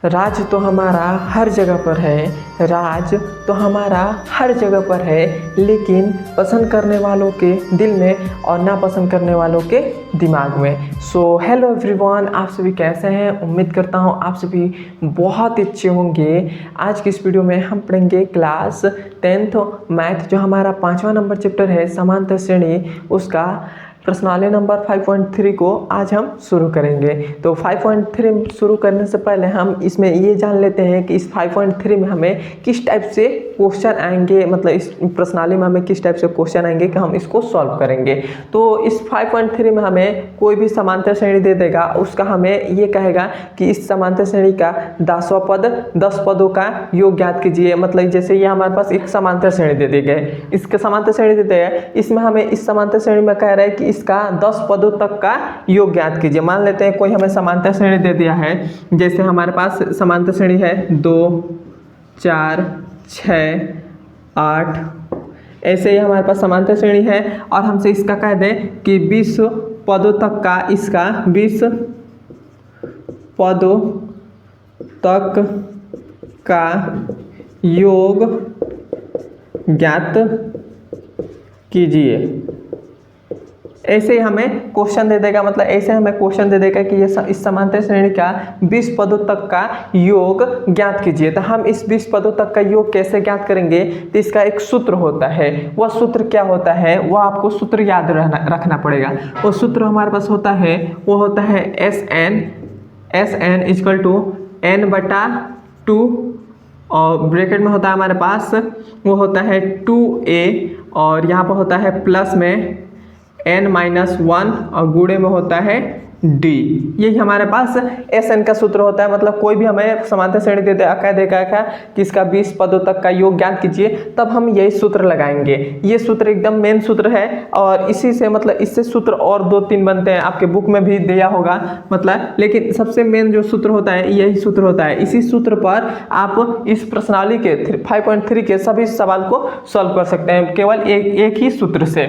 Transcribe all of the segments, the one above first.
राज तो हमारा हर जगह पर है, राज तो हमारा हर जगह पर है, लेकिन पसंद करने वालों के दिल में और नापसंद करने वालों के दिमाग में। सो हेलो एवरीवन, आप सभी कैसे हैं? उम्मीद करता हूं आप सभी बहुत अच्छे होंगे। आज की इस वीडियो में हम पढ़ेंगे क्लास 10th मैथ, जो हमारा 5वां नंबर चैप्टर है समांतर श्रेणी, उसका प्रश्नावली नंबर 5.3 को आज हम शुरू करेंगे। तो 5.3 शुरू करने से पहले हम इसमें ये जान लेते हैं कि इस 5.3 में हमें किस टाइप से क्वेश्चन आएंगे, मतलब इस प्रश्नावली में हमें किस टाइप से क्वेश्चन आएंगे कि हम इसको सॉल्व करेंगे। तो इस 5.3 में हमें कोई भी समांतर श्रेणी दे देगा, उसका हमें ये कहेगा कि इस समांतर श्रेणी का 10वां पद 10 पदों का योग ज्ञात कीजिए। मतलब जैसे ये हमारे पास एक समांतर श्रेणी दे दी गई, इसके समांतर श्रेणी देते हैं, इसमें हमें इस समांतर श्रेणी में कह रहा है कि इसका 10 पदों तक का योग ज्ञात कीजिए। मान लेते हैं कोई हमें समांतर श्रेणी दे दिया है, जैसे हमारे पास समांतर श्रेणी है 2 4 6 8, ऐसे ही हमारे पास समांतर श्रेणी है और हमसे इसका कह दें कि 20 पदों तक का, इसका 20 पदों तक का योग ज्ञात कीजिए। ऐसे ही हमें क्वेश्चन दे देगा, मतलब ऐसे हमें क्वेश्चन दे देगा कि ये इस समांतर श्रेणी का 20 पदों तक का योग ज्ञात कीजिए। तो हम इस 20 पदों तक का योग कैसे ज्ञात करेंगे? तो इसका एक सूत्र होता है। वह सूत्र क्या होता है, वह आपको सूत्र याद रखना पड़ेगा। वो सूत्र हमारे पास होता है, वो होता है SN इक्वल टू n/2, और ब्रैकेट में होता है हमारे पास, वो होता है 2a, और यहाँ पर होता है प्लस में n-1 और गुणे में होता है d। यही हमारे पास SN का सूत्र होता है। मतलब कोई भी हमें समांतर श्रेणी दे कह देगा क्या कि इसका 20 पदों तक का योग ज्ञात कीजिए, तब हम यही सूत्र लगाएंगे। ये सूत्र एकदम मेन सूत्र है, और इसी से मतलब इससे सूत्र और 2-3 बनते हैं, आपके बुक में भी दिया होगा मतलब, लेकिन सबसे मेन जो सूत्र होता है यही सूत्र होता है। इसी सूत्र पर आप इस प्रश्नावली के 5.3 के सभी सवाल को सॉल्व कर सकते हैं, केवल एक ही सूत्र से।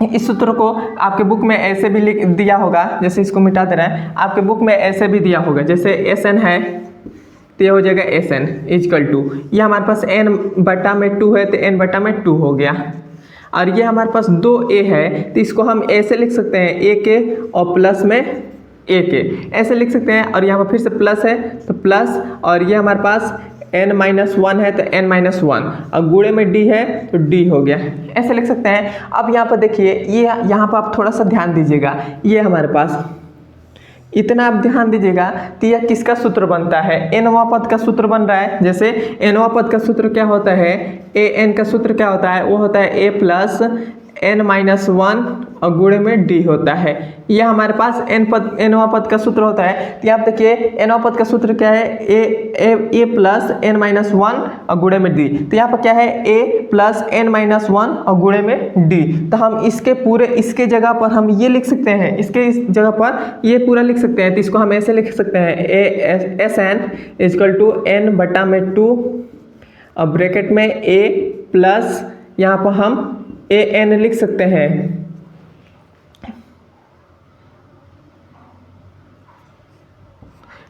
इस सूत्र को आपके बुक में ऐसे भी लिख दिया होगा, जैसे इसको मिटा दे रहे हैं, आपके बुक में ऐसे भी दिया होगा, जैसे SN है तो ये हो जाएगा SN इक्वल टू, ये हमारे पास n/2 है तो n/2 हो गया। और ये हमारे पास 2a है तो इसको हम ऐसे लिख सकते हैं, a के और प्लस में a के, ऐसे लिख सकते हैं। और यहाँ पर फिर से प्लस है तो प्लस, और ये हमारे पास n-1 है तो n-1, और गुणे में d है तो d हो गया, ऐसे लिख सकते हैं। अब यहाँ पर देखिए, ये यहाँ पर आप थोड़ा सा ध्यान दीजिएगा, ये हमारे पास इतना आप ध्यान दीजिएगा तो यह किसका सूत्र बनता है? nवां पद का सूत्र बन रहा है। जैसे nवां पद का सूत्र क्या होता है, an का सूत्र क्या होता है, वो होता है a प्लस n-1 और गुणे में d होता है। यह हमारे पास nवां पद का सूत्र होता है। तो यहाँ देखिए nवां पद का सूत्र क्या है, a प्लस n-1 और गुणे में d। तो यहाँ पर क्या है, a प्लस n-1 और गुणे में d। तो हम इसके पूरे, इसके जगह पर हम ये लिख सकते हैं, इसके इस जगह पर ये पूरा लिख सकते हैं। तो इसको हम ऐसे लिख सकते हैं, SN इक्वल टू n/2 और ब्रैकेट में a प्लस, यहाँ पर हम an लिख सकते हैं।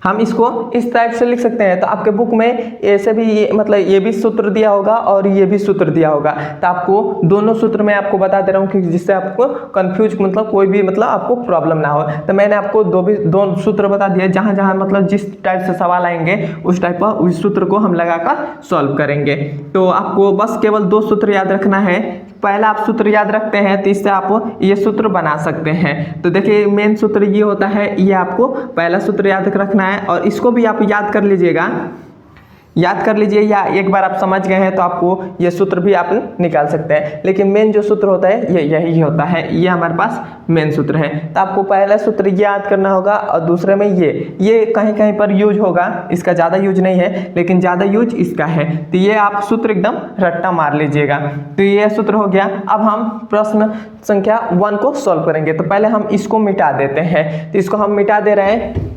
हम इसको इस टाइप से लिख सकते हैं। तो आपके बुक में ऐसे भी ये मतलब ये भी सूत्र दिया होगा और ये भी सूत्र दिया होगा। तो आपको दोनों सूत्र में आपको बता दे रहा हूँ कि जिससे आपको कंफ्यूज, मतलब कोई भी मतलब आपको प्रॉब्लम ना हो। तो मैंने आपको दो सूत्र बता दिया, जहाँ जहाँ मतलब जिस टाइप से सवाल आएंगे उस टाइप का उस सूत्र को हम लगाकर सॉल्व करेंगे। तो आपको बस केवल 2 सूत्र याद रखना है। पहला आप सूत्र याद रखते हैं तो इससे आप ये सूत्र बना सकते हैं। तो देखिए मेन सूत्र ये होता है, ये आपको पहला सूत्र याद रखना है, और इसको भी आप याद कर लीजिएगा, याद कर लीजिए, या एक बार आप समझ गए हैं तो आपको ये सूत्र भी आप निकाल सकते हैं। लेकिन मेन जो सूत्र होता है ये यही होता है, ये हमारे पास मेन सूत्र है। तो आपको पहला सूत्र ये याद करना होगा, और दूसरे में ये कहीं कहीं पर यूज होगा, इसका ज़्यादा यूज नहीं है लेकिन ज़्यादा यूज इसका है। तो ये आप सूत्र एकदम रट्टा मार लीजिएगा। तो ये सूत्र हो गया। अब हम प्रश्न संख्या 1 को सॉल्व करेंगे। तो पहले हम इसको मिटा देते हैं। तो इसको हम मिटा दे रहे हैं,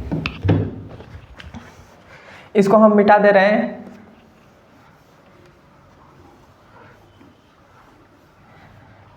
इसको हम मिटा दे रहे हैं।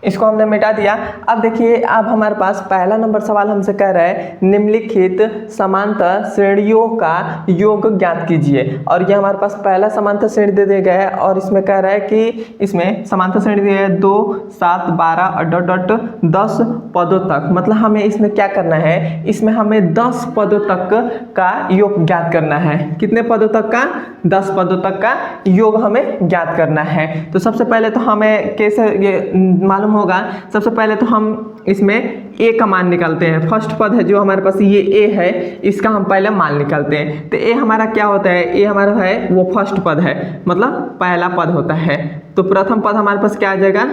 इसको हमने मिटा दिया। अब देखिए, अब हमारे पास पहला नंबर सवाल हमसे कह रहा है निम्नलिखित समांतर श्रेणियों का योग ज्ञात कीजिए। और ये हमारे पास पहला समांतर श्रेणी दे दिया गया है और इसमें कह रहा है कि इसमें समांतर श्रेणी दी है 2, 7, 12 और डॉट डॉट 10 पदों तक। मतलब हमें इसमें क्या करना है, इसमें हमें 10 पदों तक का योग ज्ञात करना है। कितने पदों तक का? 10 पदों तक का योग हमें ज्ञात करना है। तो सबसे पहले तो हमें कैसे ये मालूम होगा, सबसे पहले तो हम इसमें a का मान निकालते हैं। फर्स्ट पद है जो हमारे पास ये a है, इसका हम पहले मान निकालते हैं। तो a हमारा क्या होता है, a हमारा है वो फर्स्ट पद है, मतलब पहला पद होता है। तो प्रथम पद हमारे पास क्या आ जाएगा,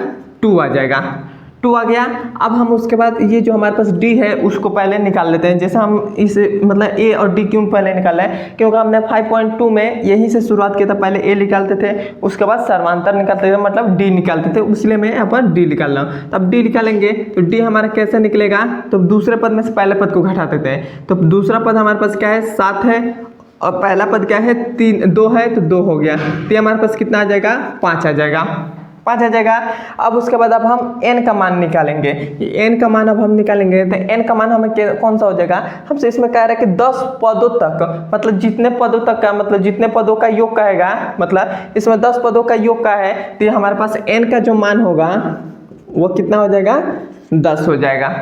2 आ जाएगा। 2 आ गया। अब हम उसके बाद ये जो हमारे पास d है उसको पहले निकाल लेते हैं। जैसे हम इस मतलब a और d क्यों पहले निकाला है, क्योंकि हमने 5.2 में यहीं से शुरुआत किया था। पहले a निकालते थे, उसके बाद सर्वांतर निकालते थे, मतलब d निकालते थे, इसलिए मैं यहाँ पर d निकाल रहा हूँ। तब d निकालेंगे तो d हमारा कैसे निकलेगा, तो दूसरे पद में से पहले पद को घटा देते हैं। तो दूसरा पद हमारे पास क्या है, 7 है, और पहला पद क्या है, 2 है, तो 2 हो गया। तो हमारे पास कितना आ जाएगा, 5 आ जाएगा, 5 आ जाएगा। अब उसके बाद अब हम n का मान निकालेंगे। n का मान अब हम निकालेंगे तो n का मान हमें कौन सा हो जाएगा, हमसे इसमें कह रहा है कि 10 पदों तक, मतलब जितने पदों तक का, मतलब जितने पदों का योग कहेगा, मतलब इसमें 10 पदों का योग का है, तो ये हमारे पास n का जो मान होगा वो कितना हो जाएगा, 10 हो जाएगा।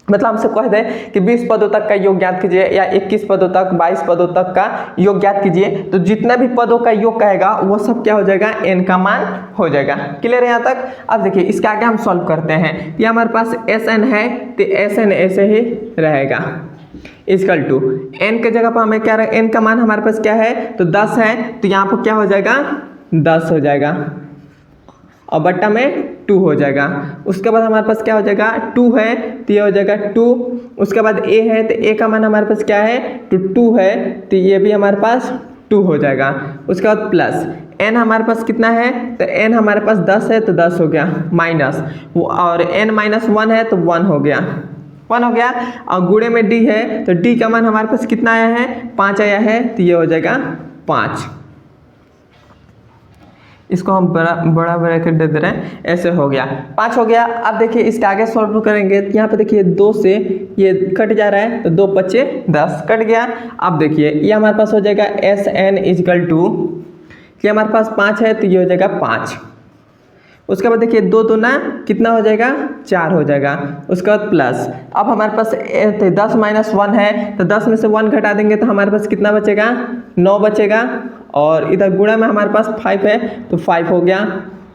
मतलब हमसे कह दे कि 20 पदों तक का योग ज्ञात कीजिए या 21 पदों तक, 22 पदों तक का योग ज्ञात कीजिए, तो जितना भी पदों का योग कहेगा वो सब क्या हो जाएगा, n का मान हो जाएगा। क्लियर है यहाँ तक। अब देखिए इसके आगे हम सॉल्व करते हैं। ये हमारे पास Sn है, तो Sn ऐसे ही रहेगा इक्वल टू n के जगह पर हमें क्या रहे, n का मान हमारे पास क्या है, तो 10 है, तो यहाँ पर क्या हो जाएगा, 10 हो जाएगा और बट्टा में 2 हो जाएगा। उसके बाद हमारे पास क्या हो जाएगा, 2 है तो ये हो जाएगा 2। उसके बाद a है तो a का मान हमारे पास क्या है, तो 2 है, तो ये भी हमारे पास 2 हो जाएगा। उसके बाद प्लस n हमारे पास कितना है, तो n हमारे पास 10 है, तो 10 हो गया, माइनस और n माइनस 1 है तो 1 हो गया, 1 हो गया। और गुणे में d है, तो d का मान हमारे पास कितना आया है, 5 आया है, तो ये हो जाएगा 5। इसको हम बड़ा ब्रैकेट दे दे रहे हैं, ऐसे हो गया, 5 हो गया। अब देखिए इसके आगे सॉल्व करेंगे, यहाँ पे देखिए 2 से ये कट जा रहा है, तो 2 बचे 10 कट गया। अब देखिए ये हमारे पास हो जाएगा Sn इक्वल टू, ये हमारे पास 5 है, तो ये हो जाएगा 5। उसके बाद देखिए 2 दूना कितना हो जाएगा, 4 हो जाएगा। उसके बाद प्लस, अब हमारे पास 10 माइनस 1 है, तो 10 में से 1 घटा देंगे तो हमारे पास कितना बचेगा, 9 बचेगा। और इधर गुणा में हमारे पास 5 है, तो 5 हो गया,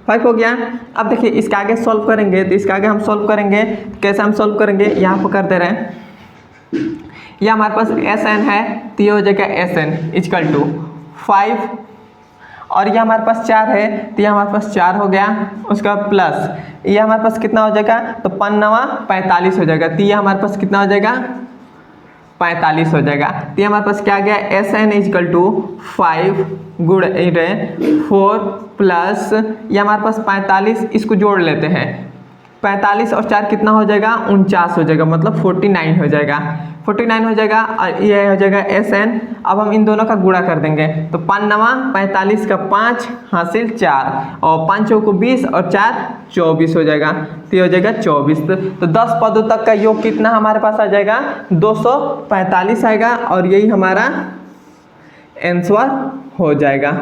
5 हो गया। अब देखिए इसके आगे सॉल्व करेंगे, तो इसके आगे हम सॉल्व करेंगे, कैसे हम सॉल्व करेंगे, यहाँ पर कर दे रहे हैं। यह हमारे पास Sn है, तो ये हो जाएगा Sn इक्वल टू 5, और ये हमारे पास 4 है, तो ये हमारे पास 4 हो गया। उसके बाद प्लस ये हमारे पास कितना हो जाएगा, तो 5 9 45 हो जाएगा, तो ये हमारे पास कितना हो जाएगा, 45 हो जाएगा। तो ये हमारे पास क्या आ गया, Sn इक्वल टू 5 गुणे 4 प्लस ये हमारे पास 45, इसको जोड़ लेते हैं, 45 और 4 कितना हो जाएगा, 49 हो जाएगा, मतलब 49 हो जाएगा, 49 हो जाएगा। और ये हो जाएगा Sn। अब हम इन दोनों का गुणा कर देंगे, तो 5 9 45 का 5 हासिल 4, और 5 चौको 20 और 4 24 हो जाएगा, तो ये हो जाएगा 24। तो 10 पदों तक का योग कितना हमारे पास आ जाएगा, 245 आएगा, और यही हमारा आंसर हो जाएगा।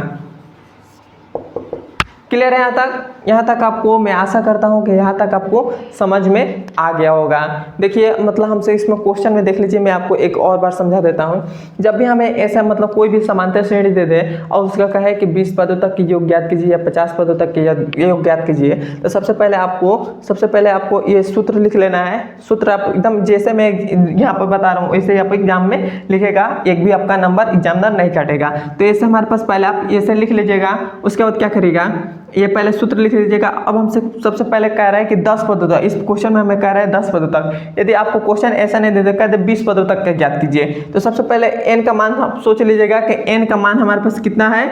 क्लियर है यहाँ तक। यहाँ तक आपको, मैं आशा करता हूँ कि यहाँ तक आपको समझ में आ गया होगा। देखिए मतलब हमसे इसमें क्वेश्चन में देख लीजिए, मैं आपको एक और बार समझा देता हूँ। जब भी हमें ऐसा मतलब कोई भी समांतर श्रेणी दे दे और उसका कहे कि 20 पदों तक की योग ज्ञात कीजिए या 50 पदों तक की योग ज्ञात कीजिए, तो सबसे पहले आपको ये सूत्र लिख लेना है। सूत्र आप एकदम जैसे मैं यहाँ पर बता रहा हूँ वैसे ही आप एग्जाम में लिखेगा, एक भी आपका नंबर एग्जामिनर नहीं काटेगा। तो ऐसे हमारे पास पहले आप ऐसे लिख लीजिएगा। उसके बाद क्या करिएगा, ये पहले सूत्र लिख लीजिएगा। अब हमसे सबसे पहले कह रहा है कि 10 पदों तक, इस क्वेश्चन में हमें कह रहा है 10 पदों तक। यदि आपको क्वेश्चन ऐसा नहीं दे दे, कहते 20 पदों तक का ज्ञात कीजिए, तो सबसे पहले n का मान आप सोच लीजिएगा कि n का मान हमारे पास कितना है,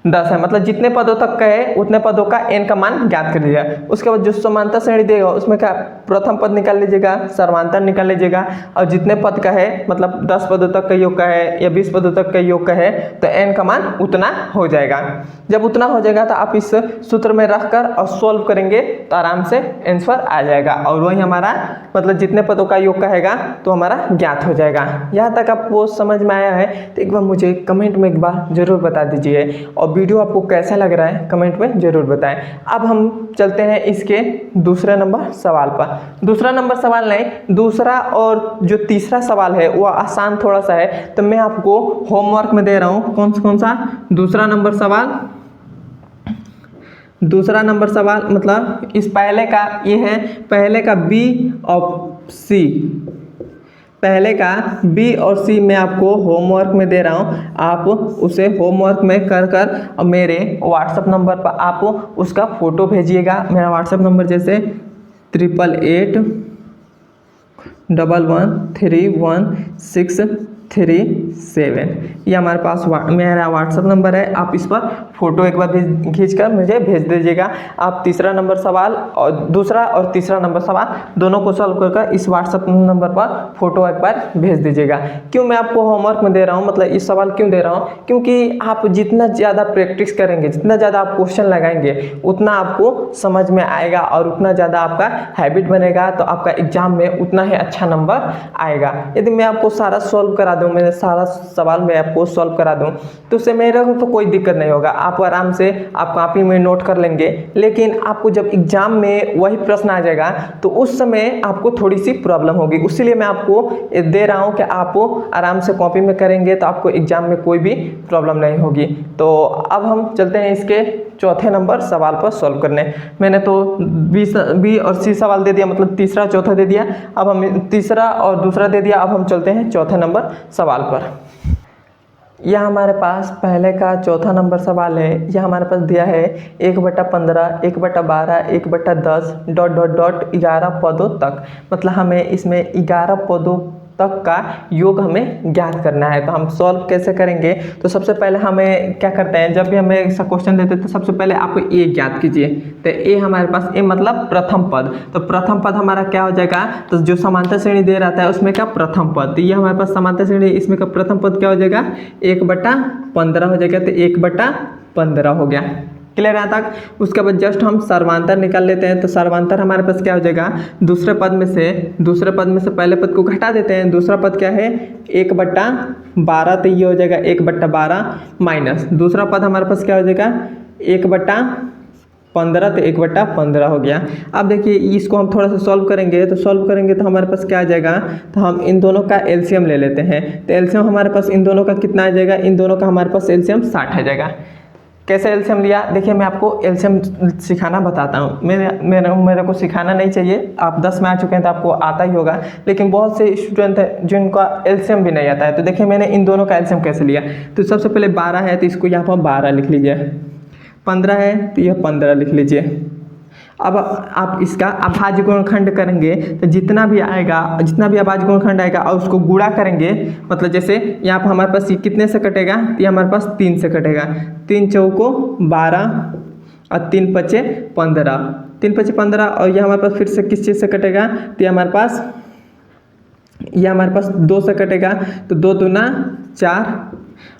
10 है, मतलब जितने पदों तक का है उतने पदों का n का मान ज्ञात कर लीजिएगा। उसके बाद जो समांतर श्रेणी देगा उसमें क्या प्रथम पद निकाल लीजिएगा, सर्वांतर निकाल लीजिएगा, और जितने पद का है मतलब 10 पदों तक का योग का है या 20 पदों तक का योग का है तो n का मान उतना हो जाएगा। जब उतना हो जाएगा तो आप इस सूत्र में रखकर और सॉल्व करेंगे तो आराम से आंसर आ जाएगा, और वही हमारा मतलब जितने पदों का योग कहेगा तो हमारा ज्ञात हो जाएगा। यहाँ तक आपको समझ में आया है तो एक बार मुझे कमेंट में एक बार जरूर बता दीजिए, और वीडियो आपको कैसा लग रहा है कमेंट में जरूर बताएं। अब हम चलते हैं इसके दूसरे नंबर सवाल पर। दूसरा नंबर सवाल नहीं, दूसरा और जो तीसरा सवाल है वो आसान थोड़ा सा है, तो मैं आपको होमवर्क में दे रहा हूँ। कौन सा दूसरा नंबर सवाल? दूसरा नंबर सवाल मतलब इस पहले का ये है, पहले का बी और सी, पहले का बी और सी मैं आपको होमवर्क में दे रहा हूँ। आप उसे होमवर्क में कर और मेरे व्हाट्सएप नंबर पर आप उसका फ़ोटो भेजिएगा। मेरा व्हाट्सएप नंबर जैसे 8881313637, ये हमारे पास मेरा व्हाट्सएप नंबर है। आप इस पर फ़ोटो एक बार खींचकर मुझे भेज दीजिएगा। आप तीसरा नंबर सवाल और दूसरा और तीसरा नंबर सवाल दोनों को सॉल्व कर इस व्हाट्सएप नंबर पर फ़ोटो एक बार भेज दीजिएगा। क्यों मैं आपको होमवर्क में दे रहा हूँ, मतलब इस सवाल क्यों दे रहा हूँ, क्योंकि आप जितना ज़्यादा प्रैक्टिस करेंगे, जितना ज़्यादा आप क्वेश्चन लगाएंगे उतना आपको समझ में आएगा और उतना ज़्यादा आपका हैबिट बनेगा, तो आपका एग्जाम में उतना ही अच्छा नंबर आएगा। यदि मैं आपको सारा सॉल्व करा दूँ, मेरे सारा सवाल मैं आपको सॉल्व करा दूँ तो उससे मेरे को तो कोई दिक्कत नहीं होगा, आप आराम से आप कॉपी में नोट कर लेंगे। लेकिन आपको जब एग्जाम में वही प्रश्न आ जाएगा तो उस समय आपको थोड़ी सी प्रॉब्लम होगी, इसीलिए मैं आपको दे रहा हूँ कि आप आराम से कॉपी में करेंगे तो आपको एग्जाम में कोई भी प्रॉब्लम नहीं होगी। तो अब हम चलते हैं इसके चौथे नंबर सवाल पर सॉल्व करने। मैंने तो बी और सी सवाल दे दिया, मतलब तीसरा चौथा दे दिया। अब हम तीसरा और दूसरा दे दिया, अब हम चलते हैं चौथे नंबर सवाल पर। यह हमारे पास पहले का चौथा नंबर सवाल है। यह हमारे पास दिया है 1/15, 1/12, 1/10 ... 11 पदों तक, मतलब हमें इसमें 11 पदों तक का योग हमें ज्ञात करना है। तो हम सॉल्व कैसे करेंगे, तो सबसे पहले हमें क्या करते हैं, जब भी हमें ऐसा क्वेश्चन देते हैं तो सबसे पहले आपको ए ज्ञात कीजिए। तो ए हमारे पास ए मतलब प्रथम पद, तो प्रथम पद हमारा क्या हो जाएगा, तो जो समांतर श्रेणी दे रहता है उसमें का प्रथम पद, तो ये हमारे पास समांतर श्रेणी, इसमें का प्रथम पद क्या हो जाएगा 1/15 हो जाएगा, तो 1/15 हो गया। क्लियर है तक? उसके बाद जस्ट हम सर्वांतर निकाल लेते हैं। तो सर्वांतर हमारे पास क्या हो जाएगा, दूसरे पद में से पहले पद को घटा देते हैं। दूसरा पद क्या है 1/12, तो ये हो जाएगा 1/12 माइनस दूसरा पद हमारे पास क्या हो जाएगा 1/15, तो 1/15 हो गया। अब देखिए इसको हम थोड़ा सा सॉल्व करेंगे, तो हमारे पास क्या आ जाएगा, तो हम इन दोनों का एलसीएम ले लेते हैं। तो एलसीएम हमारे पास इन दोनों का कितना आ जाएगा, इन दोनों का हमारे पास एलसीएम 60 आ जाएगा। कैसे एलसीएम लिया, देखिए मैं आपको एलसीएम सिखाना बताता हूँ। मेरे को सिखाना नहीं चाहिए, आप 10 में आ चुके हैं तो आपको आता ही होगा, लेकिन बहुत से स्टूडेंट हैं जिनका एलसीएम भी नहीं आता है। तो देखिए मैंने इन दोनों का एलसीएम कैसे लिया, तो सबसे पहले 12 है तो इसको यहाँ पर 12 लिख लीजिए, 15 है तो यह 15 लिख लीजिए। अब आप इसका अभाज्य गुणनखंड करेंगे तो जितना भी अभाज्य गुणनखंड आएगा और उसको गुणा करेंगे, मतलब जैसे यहाँ पर हमारे पास ये कितने से कटेगा, तो ये हमारे पास 3 से कटेगा। 3 चौको 12 और 3 पचे 15, 3 पचे 15, और ये हमारे पास फिर से किस चीज़ से कटेगा, तो ये हमारे पास 2 से कटेगा, तो 2 दूना 4,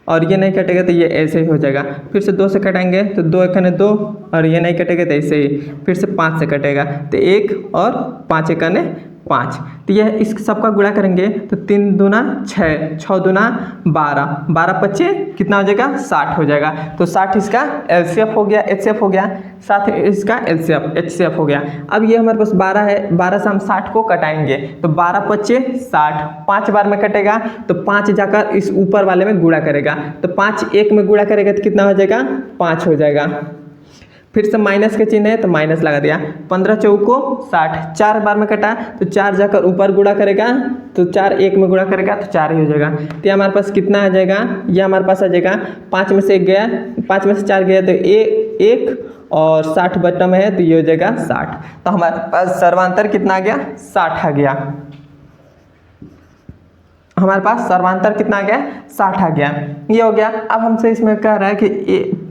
और ये नहीं कटेगा तो ये ऐसे ही हो जाएगा। फिर से 2 से कटेंगे तो 2 एकने 2, और ये नहीं कटेगा तो ऐसे ही। फिर से 5 से कटेगा तो 1 और 5 एकने 5, तो यह इस सबका गुणा करेंगे तो 3 दूना 6, 6 दूना 12, 12 पच्चे कितना हो जाएगा 60 हो जाएगा। तो 60 इसका एलसीएफ हो गया, एचसीएफ हो गया, साथ इसका एचसीएफ हो गया। अब ये हमारे पास 12 है, 12 से हम 60 को कटाएंगे तो 12 पच्चे 60, 5 बार में कटेगा तो 5 जाकर इस ऊपर वाले में गुणा करेगा, तो 5 1 में गुणा करेगा तो कितना हो जाएगा 5 हो जाएगा। फिर से माइनस के चिन्ह है तो माइनस लगा दिया। 15 चौको 60, 4 बार में कटा तो 4 जाकर ऊपर गुणा करेगा तो 4 1 में गुणा करेगा तो 4 ही हो जाएगा। तो हमारे पास कितना आ जाएगा, ये हमारे पास आ जाएगा 5 में से 1 गया, 5 में से 4 गया तो 1 और 60 बट्टा में है तो ये हो जाएगा 60। तो हमारे पास सर्वांतर कितना आ गया 60 आ गया। हमारे पास सर्वांतर कितना आ गया, 60 आ गया। ये हो गया। अब हमसे इसमें कह रहा है कि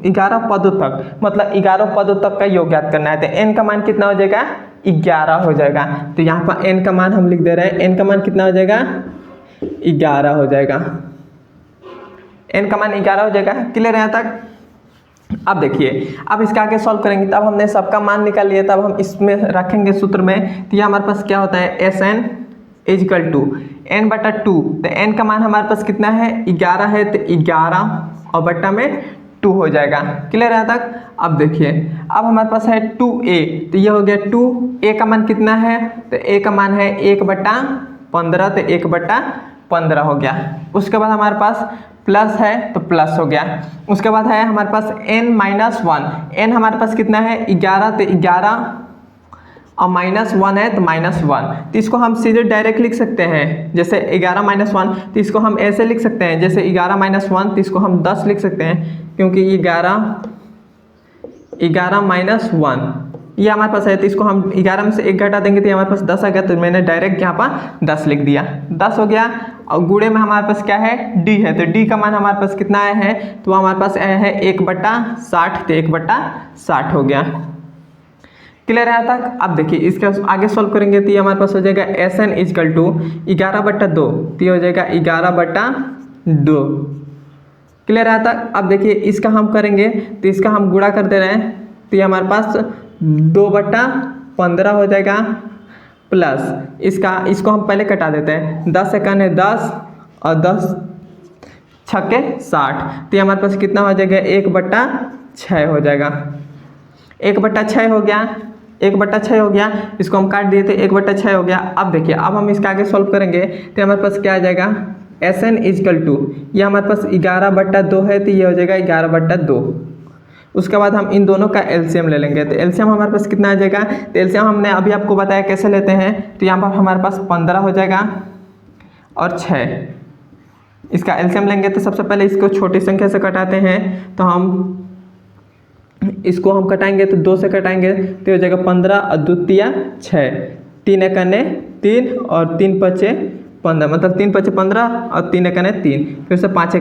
11 पदों तक, मतलब 11 पदों तक का योग ज्ञात करना है। तो n का मान कितना हो जाएगा, 11 हो जाएगा। तो यहाँ पर n का मान हम लिख दे रहे हैं, n का मान कितना हो जाएगा, 11 हो जाएगा। n का मान 11 हो जाएगा। क्लियर है यहाँ तक। अब देखिए, अब इसका आगे सॉल्व करेंगे, तब हमने सबका मान निकाल लिया, तब हम इसमें रखेंगे सूत्र में। तो ये हमारे पास क्या होता है, Sn इजकल टू n बटा 2। तो n का मान हमारे पास कितना है, 11 है। तो 11 और बट्टा में 2 हो जाएगा। क्लियर है तक। अब देखिए, अब हमारे पास है 2a। तो ये हो गया 2a का मान कितना है, तो a का मान है 1/15। तो 1/15 हो गया। उसके बाद हमारे पास प्लस है, तो प्लस हो गया। उसके बाद है हमारे पास n-1। n हमारे पास कितना है, 11। तो 11 और -1 है, तो -1। तो इसको हम सीधे डायरेक्ट लिख सकते हैं, जैसे 11 - 1। तो इसको हम ऐसे लिख सकते हैं, जैसे 11 - 1, तो इसको हम 10 लिख सकते हैं, क्योंकि 11 - 1 ये हमारे पास है। तो इसको हम 11 में से 1 घटा देंगे, तो हमारे पास 10 आ गया। तो मैंने डायरेक्ट यहाँ पर 10 लिख दिया, 10 हो गया। और गुणे में हमारे पास क्या है, d है। तो d का मान हमारे पास कितना आया है, तो हमारे पास आया है 1/60। तो 1/60 हो गया। क्लियर है तक। अब देखिए, इसका आगे सॉल्व करेंगे, तो ये हमारे पास हो जाएगा Sn इजकल टू 11/2। तो ये हो जाएगा 11/2। क्लियर है तक। अब देखिए, इसका हम करेंगे, तो इसका हम गुणा कर दे रहे हैं। तो ये हमारे पास 2/15 हो जाएगा, प्लस इसको हम पहले कटा देते हैं। 10 × 10 और 10 छक्के 60। तो ये हमारे पास कितना हो जाएगा, 1/6 हो जाएगा। 1/6 हो गया, 1/6 हो गया। इसको हम काट दिए थे, 1/6 हो गया। अब देखिए, अब हम इसका आगे सॉल्व करेंगे, तो हमारे पास क्या आ जाएगा, Sn इजकल टू, ये हमारे पास 11/2 है। तो ये हो जाएगा 11/2। उसके बाद हम इन दोनों का एलसीएम ले लेंगे। तो एलसीएम हमारे पास कितना आ जाएगा, तो एलसीएम हमने अभी आपको बताया कैसे लेते हैं। तो यहाँ पर हमारे पास 15 हो जाएगा और 6। इसका एलसीएम लेंगे, तो सबसे पहले इसको छोटी संख्या से कटाते हैं। तो हम इसको हम कटाएंगे, तो 2 से कटाएंगे, तो हो जाएगा 15 और 2 × 6। 3 × 3 और 3 × 5 = 15, मतलब 3 × 5 = 15 और 3 × 3, फिर से 5 ×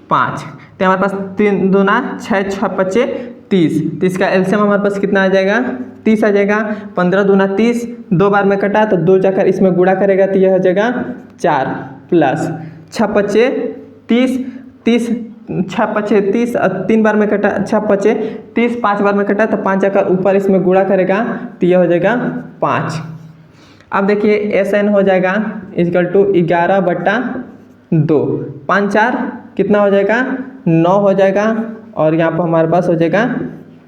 5। तो हमारे पास 3 × 2 = 6, 6 × 5 = 30। तो इसका एलसीएम हमारे पास कितना आ जाएगा, 30 आ जाएगा। 15 × 2 = 30, 2 बार में कटा, तो 2 जाकर इसमें गुणा करेगा, तो यह हो जाएगा 4, प्लस 6 × 5 = 30, 30 6 × 5 = 30 और 3 बार में कटा, 6 × 5 = 30, 5 बार में कटा, तो 5 जाकर ऊपर इसमें गुणा करेगा, तो यह हो जाएगा 5। अब देखिए, Sn हो जाएगा इजकल टू 11/2। 5 × 4 कितना हो जाएगा, 9 हो जाएगा। और यहाँ पर हमारे पास हो जाएगा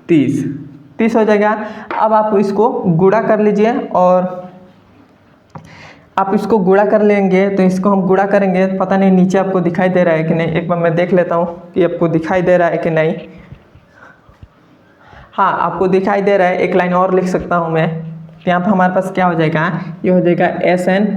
30 हो जाएगा। अब आप इसको गुणा कर लीजिए, और आप इसको गुणा कर लेंगे। तो इसको हम गुणा करेंगे, पता नहीं नीचे आपको दिखाई दे रहा है कि नहीं, एक बार मैं देख लेता हूँ कि आपको दिखाई दे रहा है कि नहीं। हाँ, आपको दिखाई दे रहा है। एक लाइन और लिख सकता हूँ मैं। तो यहाँ पर हमारे पास क्या हो जाएगा, ये हो जाएगा Sn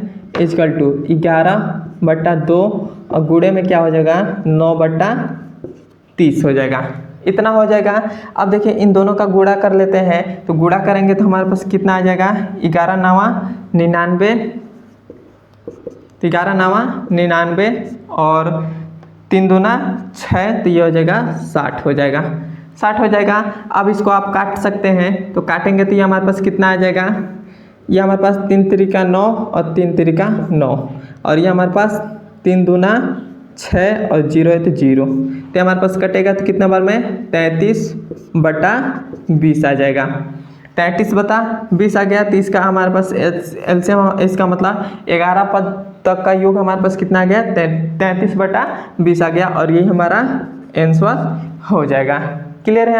इजकल टू 11/2 और गुणे में क्या हो जाएगा, 9/30 हो जाएगा। इतना हो जाएगा। अब देखिए, इन दोनों का गुणा कर लेते हैं। तो गुणा करेंगे, तो हमारे पास कितना आ जाएगा, 11 × 9 = 99, 11 × 9 = 99 और 3 × 2 = 6। तो ये हो जाएगा 60 हो जाएगा, 60 हो जाएगा। अब इसको आप काट सकते हैं, तो काटेंगे, तो ये हमारे पास कितना आ जाएगा, ये हमारे पास 3 × 3 = 9 और 3 × 3 = 9 और ये हमारे पास 3 × 2 = 6 और 0 है, तो 0। तो हमारे पास कटेगा, तो कितना बार में, 33/20 आ जाएगा। 33/20 आ गया। तो इसका हमारे पास एलसीएम, इसका मतलब 11 पद तक का योग हमारे पास कितना आ गया, 33/20 आ गया। और ये हमारा आंसर हो जाएगा। क्लियर है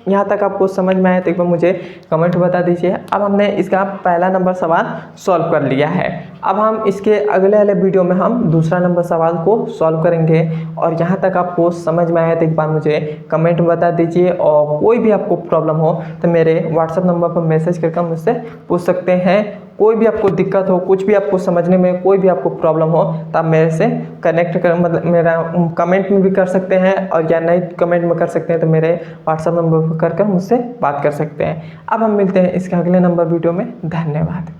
यहाँ तक आपको समझ में आया तो एक बार मुझे कमेंट बता दीजिए। अब हमने इसका पहला नंबर सवाल सॉल्व कर लिया है। अब हम इसके अगले वाले वीडियो में हम दूसरा नंबर सवाल को सॉल्व करेंगे। और यहाँ तक आपको समझ में आया तो एक बार मुझे कमेंट बता दीजिए। और कोई भी आपको प्रॉब्लम हो तो मेरे व्हाट्सएप नंबर पर मैसेज करके मुझसे पूछ सकते हैं। कोई भी आपको दिक्कत हो, कुछ भी आपको समझने में कोई भी आपको प्रॉब्लम हो, तो आप मेरे से कनेक्ट कर, मतलब मेरा कमेंट में भी कर सकते हैं, और या नहीं कमेंट में कर सकते हैं तो मेरे व्हाट्सएप नंबर पर कर मुझसे बात कर सकते हैं। अब हम मिलते हैं इसके अगले नंबर वीडियो में। धन्यवाद।